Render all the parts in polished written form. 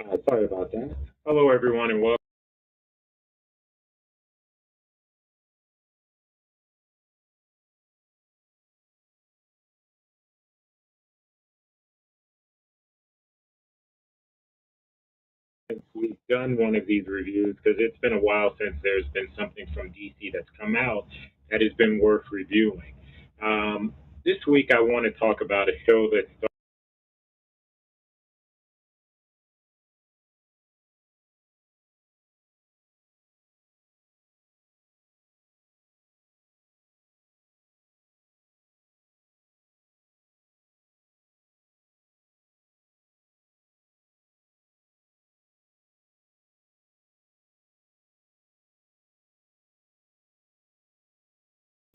Sorry about that. Hello, everyone, and welcome. We've done one of these reviews because it's been a while since there's been something from DC that's come out that has been worth reviewing. This week, I want to talk about a show that's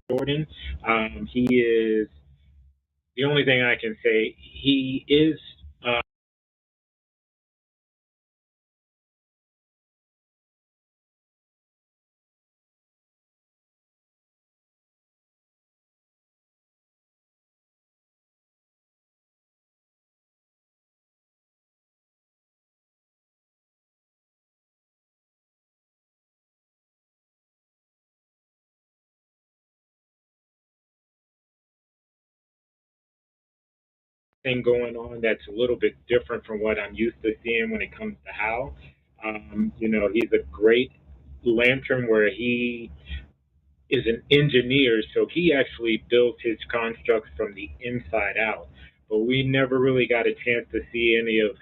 Jordan. He is the only thing I can say. He is thing going on that's a little bit different from what I'm used to seeing when it comes to Hal. He's a great lantern where he is an engineer, so he actually built his constructs from the inside out. But we never really got a chance to see any of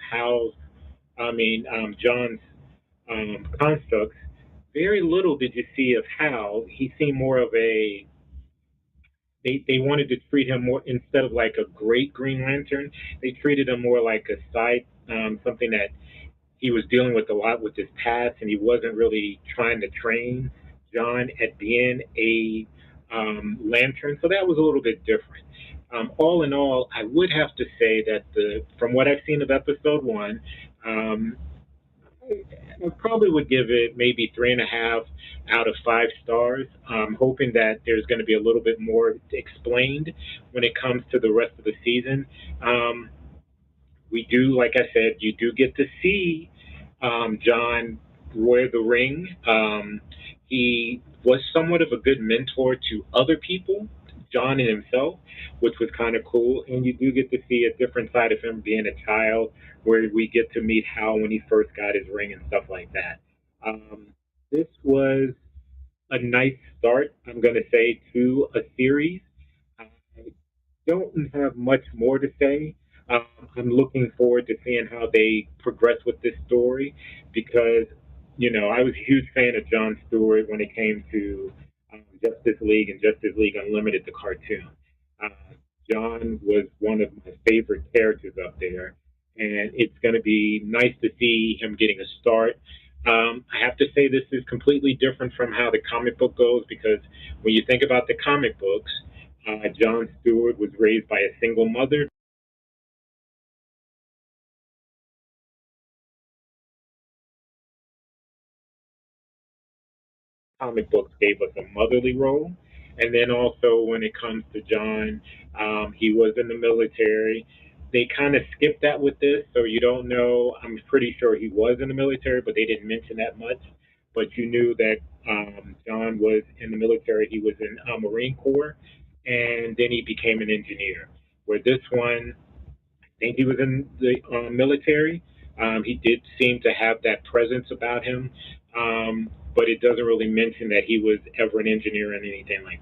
John's constructs. Very little did you see of Hal. He seemed more of a. They wanted to treat him more instead of like a great Green Lantern. They treated him more like a side, something that he was dealing with a lot with his past, and he wasn't really trying to train John at being a lantern. So that was a little bit different. All in all, I would have to say that from what I've seen of episode one, um, I probably would give it maybe 3.5 out of 5 stars. I'm hoping that there's going to be a little bit more explained when it comes to the rest of the season. Um, we do, like I said, you do get to see John wear the ring. He was somewhat of a good mentor to other people, John and himself, which was kind of cool. And you do get to see a different side of him being a child, where we get to meet Hal when he first got his ring and stuff like that. This was a nice start, I'm going to say, to a series. I don't have much more to say. Um, I'm looking forward to seeing how they progress with this story because, I was a huge fan of Jon Stewart when it came to Justice League and Justice League Unlimited, the cartoon. Uh, John was one of my favorite characters up there, and it's going to be nice to see him getting a start. I have to say this is completely different from how the comic book goes because when you think about the comic books, Jon Stewart was raised by a single mother. Comic books gave us a motherly role. And then also when it comes to John, he was in the military. They kind of skipped that with this, so you don't know. I'm pretty sure he was in the military, but they didn't mention that much. But you knew that John was in the military. He was in Marine Corps, and then he became an engineer. Where this one, think he was in the military. He did seem to have that presence about him, but it doesn't really mention that he was ever an engineer and anything like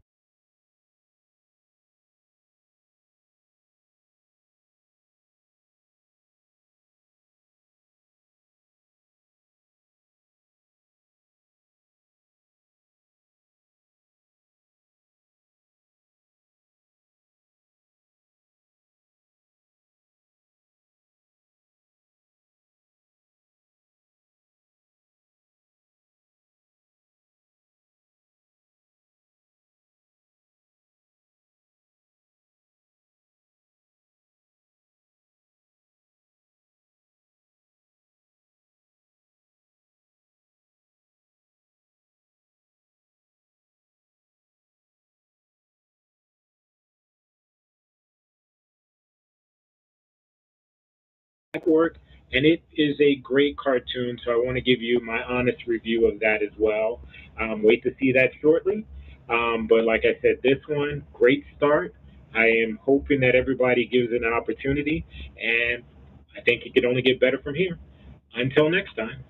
that. Work. and it is a great cartoon. So I want to give you my honest review of that as well. Wait to see that shortly. But like I said, this one, great start. I am hoping that everybody gives it an opportunity, and I think it could only get better from here. Until next time.